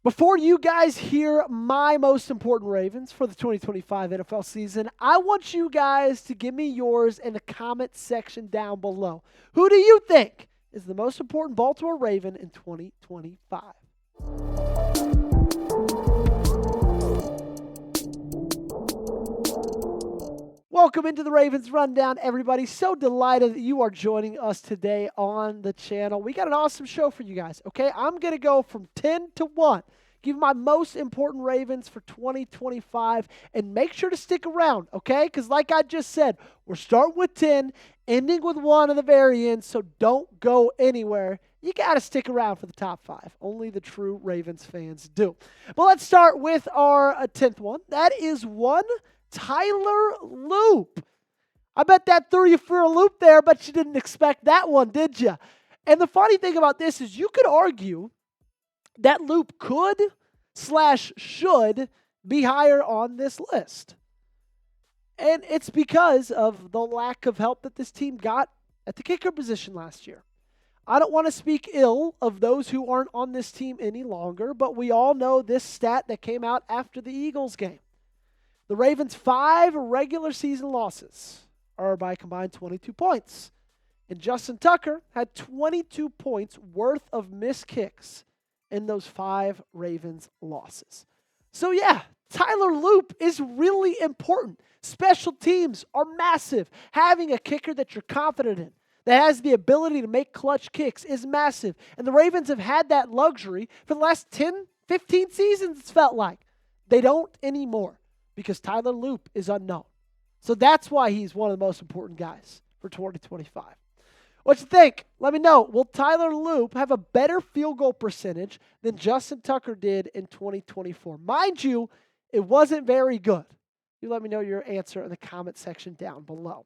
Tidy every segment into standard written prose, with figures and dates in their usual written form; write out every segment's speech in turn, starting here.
Before you guys hear my most important Ravens for the 2025 NFL season, I want you guys to give me yours in the comment section down below. Who do you think is the most important Baltimore Raven in 2025? Welcome into the Ravens Rundown, everybody. So delighted that you are joining us today on the channel. We got an awesome show for you guys, okay? I'm going to go from 10 to 1. Give my most important Ravens for 2025, and make sure to stick around, okay? Because like I just said, we're starting with 10, ending with 1 at the very end, so don't go anywhere. You got to stick around for the top 5. Only the true Ravens fans do. But let's start with our 10th one. That is one Tyler Loop. I bet that threw you for a loop there, but you didn't expect that one, did you? And the funny thing about this is you could argue that Loop could/should be higher on this list. And it's because of the lack of help that this team got at the kicker position last year. I don't want to speak ill of those who aren't on this team any longer, but we all know this stat that came out after the Eagles game. The Ravens' 5 regular season losses are by combined 22 points. And Justin Tucker had 22 points worth of missed kicks in those 5 Ravens losses. So yeah, Tyler Loop is really important. Special teams are massive. Having a kicker that you're confident in, that has the ability to make clutch kicks, is massive. And the Ravens have had that luxury for the last 10, 15 seasons, it's felt like. They don't anymore, because Tyler Loop is unknown. So that's why he's one of the most important guys for 2025. What you think? Let me know. Will Tyler Loop have a better field goal percentage than Justin Tucker did in 2024? Mind you, it wasn't very good. You let me know your answer in the comment section down below.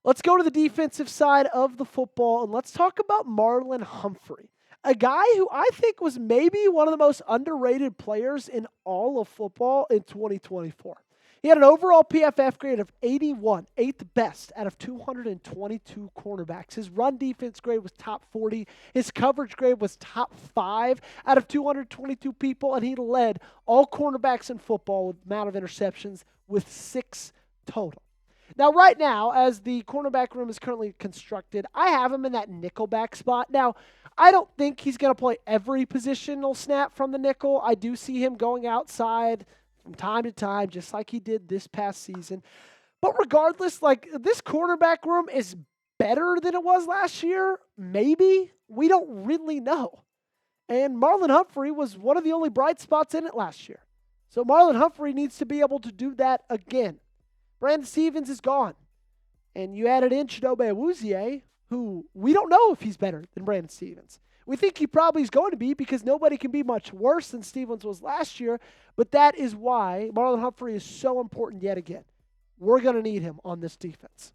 Let's go to the defensive side of the football, and let's talk about Marlon Humphrey, a guy who I think was maybe one of the most underrated players in all of football in 2024. He had an overall PFF grade of 81, 8th best out of 222 cornerbacks. His run defense grade was top 40. His coverage grade was top 5 out of 222 people, and he led all cornerbacks in football with amount of interceptions with 6 total. Now, right now, as the cornerback room is currently constructed, I have him in that nickelback spot. Now, I don't think he's going to play every positional snap from the nickel. I do see him going outside from time to time, just like he did this past season. But regardless, like, this cornerback room is better than it was last year. Maybe. We don't really know. And Marlon Humphrey was one of the only bright spots in it last year. So Marlon Humphrey needs to be able to do that again. Brandon Stephens is gone. And you added in Chidobe Awuzie, who we don't know if he's better than Brandon Stephens. We think he probably is going to be, because nobody can be much worse than Stephens was last year. But that is why Marlon Humphrey is so important yet again. We're going to need him on this defense.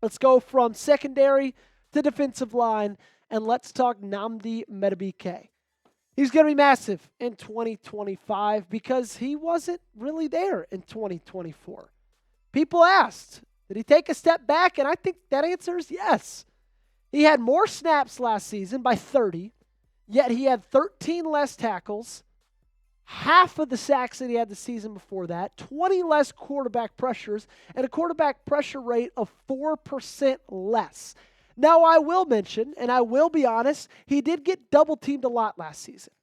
Let's go from secondary to defensive line, and let's talk Nnamdi Madubuike. He's going to be massive in 2025 because he wasn't really there in 2024. People asked, did he take a step back? And I think that answer is yes. He had more snaps last season by 30, yet he had 13 less tackles, half of the sacks that he had the season before that, 20 less quarterback pressures, and a quarterback pressure rate of 4% less. Now, I will mention, and I will be honest, he did get double-teamed a lot last season,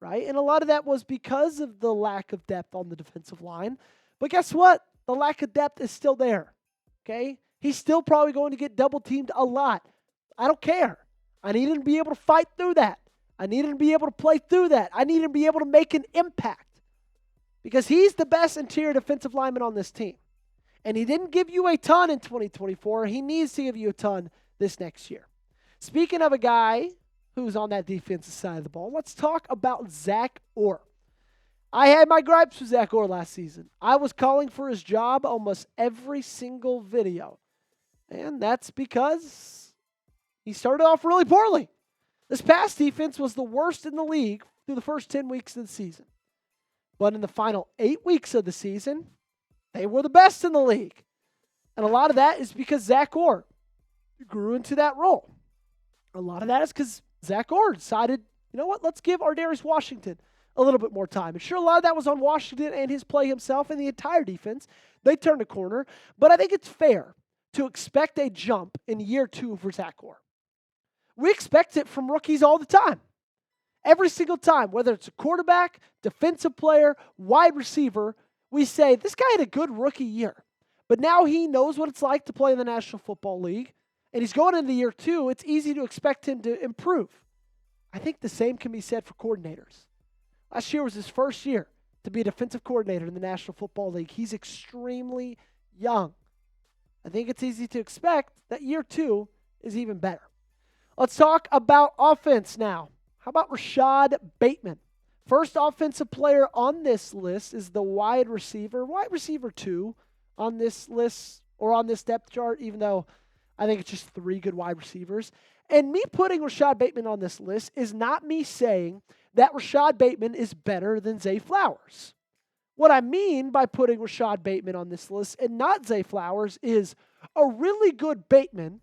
right? And a lot of that was because of the lack of depth on the defensive line. But guess what? The lack of depth is still there, okay? He's still probably going to get double-teamed a lot. I don't care. I need him to be able to fight through that. I need him to be able to play through that. I need him to be able to make an impact, because he's the best interior defensive lineman on this team. And he didn't give you a ton in 2024. He needs to give you a ton this next year. Speaking of a guy who's on that defensive side of the ball, let's talk about Zach Orr. I had my gripes with Zach Orr last season. I was calling for his job almost every single video. And that's because he started off really poorly. This pass defense was the worst in the league through the first 10 weeks of the season. But in the final 8 weeks of the season, they were the best in the league. And a lot of that is because Zach Orr grew into that role. A lot of that is because Zach Orr decided, you know what? Let's give Ardarius Washington a little bit more time. And sure, a lot of that was on Washington and his play himself and the entire defense. They turned a corner. But I think it's fair to expect a jump in year 2 for Zach Orr. We expect it from rookies all the time. Every single time, whether it's a quarterback, defensive player, wide receiver, we say, this guy had a good rookie year. But now he knows what it's like to play in the National Football League. And he's going into year 2. It's easy to expect him to improve. I think the same can be said for coordinators. Last year was his first year to be a defensive coordinator in the National Football League. He's extremely young. I think it's easy to expect that year 2 is even better. Let's talk about offense now. How about Rashod Bateman? First offensive player on this list is the wide receiver 2 on this list or on this depth chart, even though I think it's just 3 good wide receivers. And me putting Rashod Bateman on this list is not me saying that Rashod Bateman is better than Zay Flowers. What I mean by putting Rashod Bateman on this list and not Zay Flowers is a really good Bateman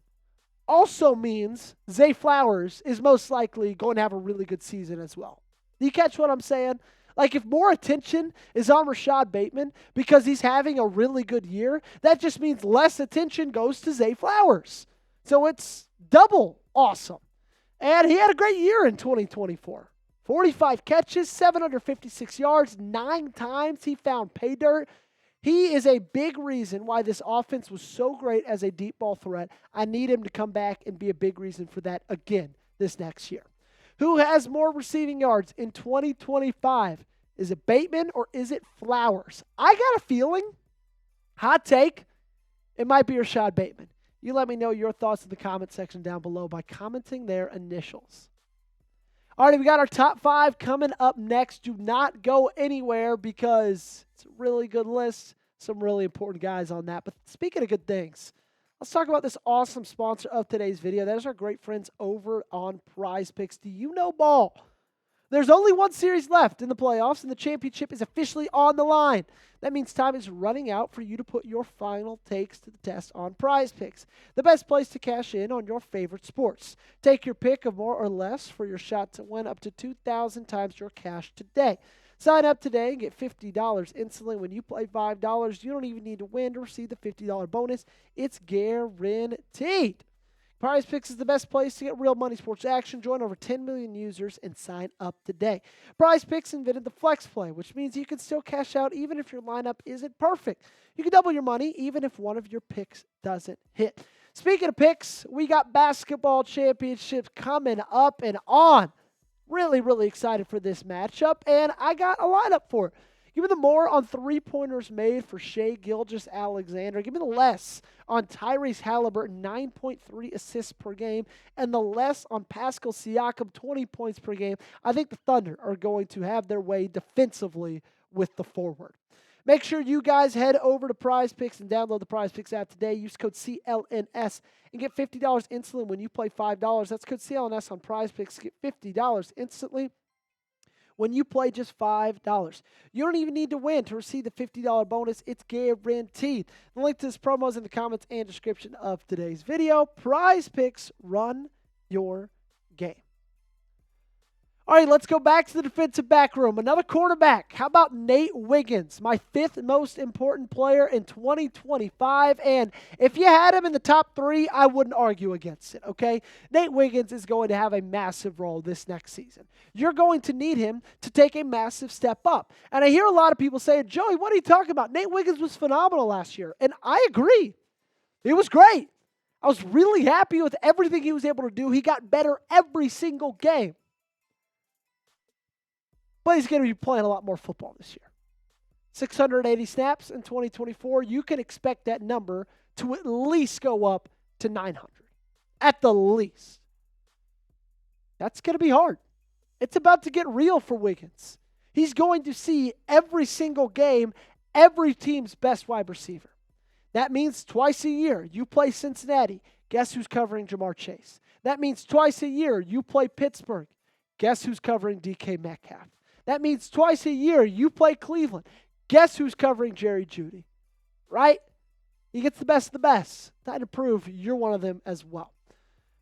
also means Zay Flowers is most likely going to have a really good season as well. Do you catch what I'm saying? Like, if more attention is on Rashod Bateman because he's having a really good year, that just means less attention goes to Zay Flowers. So it's double awesome. And he had a great year in 2024. 45 catches, 756 yards, 9 times he found pay dirt. He is a big reason why this offense was so great as a deep ball threat. I need him to come back and be a big reason for that again this next year. Who has more receiving yards in 2025? Is it Bateman or is it Flowers? I got a feeling, hot take, it might be Rashod Bateman. You let me know your thoughts in the comment section down below by commenting their initials. All right, we got our top 5 coming up next. Do not go anywhere because it's a really good list. Some really important guys on that. But speaking of good things, let's talk about this awesome sponsor of today's video. That is our great friends over on PrizePicks. Do you know ball? There's only one series left in the playoffs, and the championship is officially on the line. That means time is running out for you to put your final takes to the test on PrizePicks, the best place to cash in on your favorite sports. Take your pick of more or less for your shot to win up to 2,000 times your cash today. Sign up today and get $50 instantly when you play $5. You don't even need to win to receive the $50 bonus. It's guaranteed. PrizePicks is the best place to get real money sports action. Join over 10 million users and sign up today. PrizePicks invented the flex play, which means you can still cash out even if your lineup isn't perfect. You can double your money even if one of your picks doesn't hit. Speaking of picks, we got basketball championships coming up and on. Really, really excited for this matchup, and I got a lineup for it. Give me the more on 3-pointers made for Shai Gilgeous-Alexander. Give me the less on Tyrese Halliburton, 9.3 assists per game, and the less on Pascal Siakam, 20 points per game. I think the Thunder are going to have their way defensively with the forward. Make sure you guys head over to PrizePicks and download the PrizePicks app today. Use code CLNS and get $50 instantly when you play $5. That's code CLNS on PrizePicks. Get $50 instantly when you play just $5. You don't even need to win to receive the $50 bonus. It's guaranteed. The link to this promo is in the comments and description of today's video. PrizePicks, run your game. All right, let's go back to the defensive back room. Another quarterback. How about Nate Wiggins, my 5th most important player in 2025? And if you had him in the top 3, I wouldn't argue against it, okay? Nate Wiggins is going to have a massive role this next season. You're going to need him to take a massive step up. And I hear a lot of people saying, Joey, what are you talking about? Nate Wiggins was phenomenal last year. And I agree. He was great. I was really happy with everything he was able to do. He got better every single game. But he's going to be playing a lot more football this year. 680 snaps in 2024. You can expect that number to at least go up to 900. At the least. That's going to be hard. It's about to get real for Wiggins. He's going to see every single game, every team's best wide receiver. That means twice a year you play Cincinnati. Guess who's covering Jamar Chase? That means twice a year you play Pittsburgh. Guess who's covering DK Metcalf? That means twice a year you play Cleveland. Guess who's covering Jerry Jeudy? Right? He gets the best of the best. Time to prove you're one of them as well.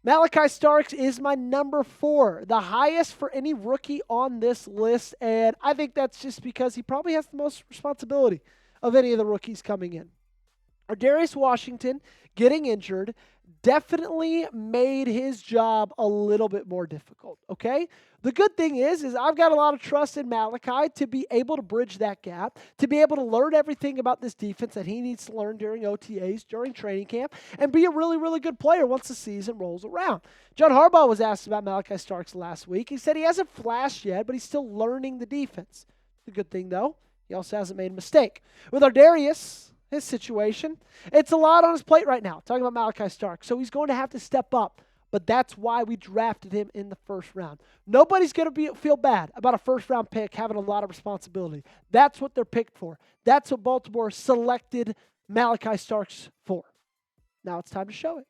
Malaki Starks is my number 4, the highest for any rookie on this list, and I think that's just because he probably has the most responsibility of any of the rookies coming in. Darius Washington getting injured definitely made his job a little bit more difficult, okay? The good thing is I've got a lot of trust in Malaki to be able to bridge that gap, to be able to learn everything about this defense that he needs to learn during OTAs, during training camp, and be a really, really good player once the season rolls around. John Harbaugh was asked about Malaki Starks last week. He said he hasn't flashed yet, but he's still learning the defense. The good thing, though, he also hasn't made a mistake. With Darius, his situation, it's a lot on his plate right now, talking about Malaki Starks. So he's going to have to step up, but that's why we drafted him in the first round. Nobody's going to feel bad about a first-round pick having a lot of responsibility. That's what they're picked for. That's what Baltimore selected Malaki Starks for. Now it's time to show it.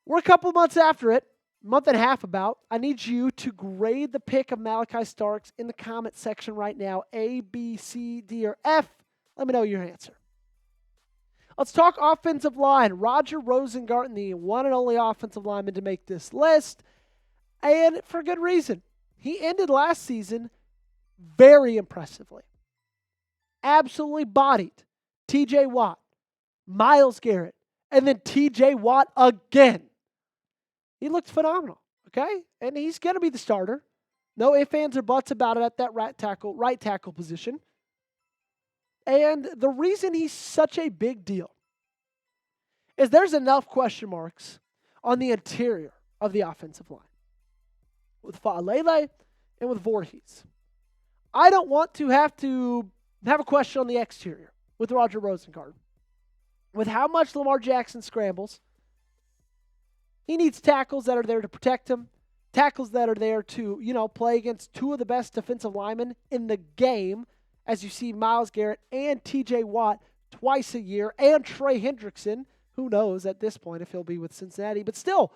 We're a couple months after it, month and a half about. I need you to grade the pick of Malaki Starks in the comment section right now, A, B, C, D, or F. Let me know your answer. Let's talk offensive line. Roger Rosengarten, the one and only offensive lineman to make this list, and for good reason. He ended last season very impressively. Absolutely bodied T.J. Watt, Myles Garrett, and then T.J. Watt again. He looked phenomenal, okay? And he's going to be the starter. No ifs, ands, or buts about it at that right tackle position. And the reason he's such a big deal is there's enough question marks on the interior of the offensive line with Faalele and with Voorhees. I don't want to have a question on the exterior with Roger Rosengarten. With how much Lamar Jackson scrambles, he needs tackles that are there to protect him, tackles that are there to, play against two of the best defensive linemen in the game, as you see Myles Garrett and T.J. Watt twice a year, and Trey Hendrickson. Who knows at this point if he'll be with Cincinnati. But still,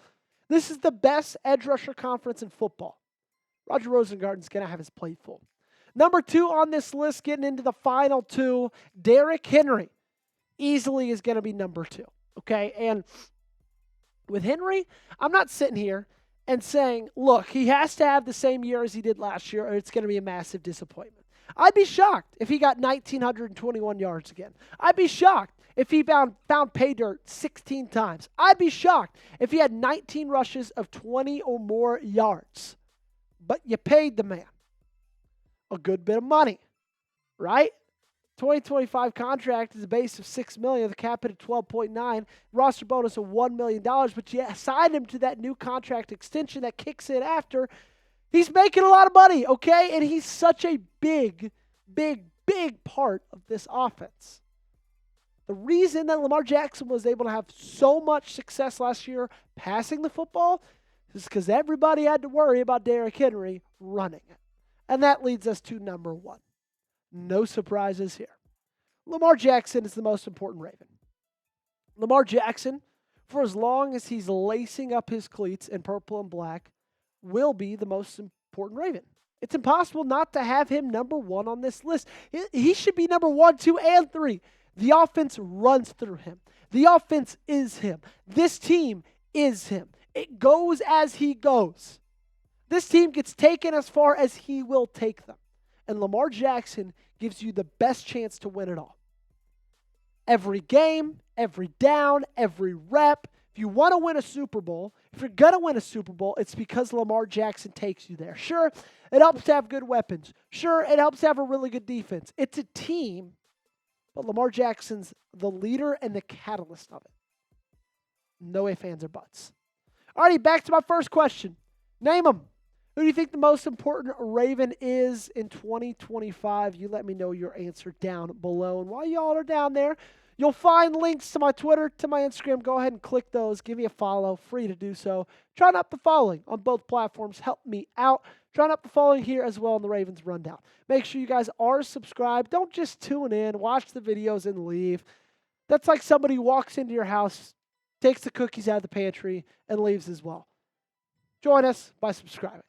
this is the best edge rusher conference in football. Roger Rosengarten's going to have his plate full. Number 2 on this list, getting into the final 2, Derrick Henry easily is going to be number 2. Okay, and with Henry, I'm not sitting here and saying, look, he has to have the same year as he did last year or it's going to be a massive disappointment. I'd be shocked if he got 1,921 yards again. I'd be shocked if he found pay dirt 16 times. I'd be shocked if he had 19 rushes of 20 or more yards. But you paid the man a good bit of money, right? 2025 contract is a base of $6 million, the cap hit at 12.9, roster bonus of $1 million, but you signed him to that new contract extension that kicks in after. He's making a lot of money, okay? And he's such a big, big, big part of this offense. The reason that Lamar Jackson was able to have so much success last year passing the football is because everybody had to worry about Derrick Henry running it. And that leads us to number 1. No surprises here. Lamar Jackson is the most important Raven. Lamar Jackson, for as long as he's lacing up his cleats in purple and black, will be the most important Raven. It's impossible not to have him number 1 on this list. He should be number 1, 2, and 3. The offense runs through him. The offense is him. This team is him. It goes as he goes. This team gets taken as far as he will take them. And Lamar Jackson gives you the best chance to win it all. Every game, every down, every rep. If you want to win a Super Bowl, if you're going to win a Super Bowl, it's because Lamar Jackson takes you there. Sure, it helps to have good weapons. Sure, it helps to have a really good defense. It's a team, but Lamar Jackson's the leader and the catalyst of it. No ifs, ands, or buts. Alrighty, back to my first question. Name them. Who do you think the most important Raven is in 2025? You let me know your answer down below. And while y'all are down there, you'll find links to my Twitter, to my Instagram. Go ahead and click those. Give me a follow. Free to do so. Try up the following on both platforms. Help me out. Try up the following here as well on the Ravens Rundown. Make sure you guys are subscribed. Don't just tune in, watch the videos, and leave. That's like somebody who walks into your house, takes the cookies out of the pantry, and leaves as well. Join us by subscribing.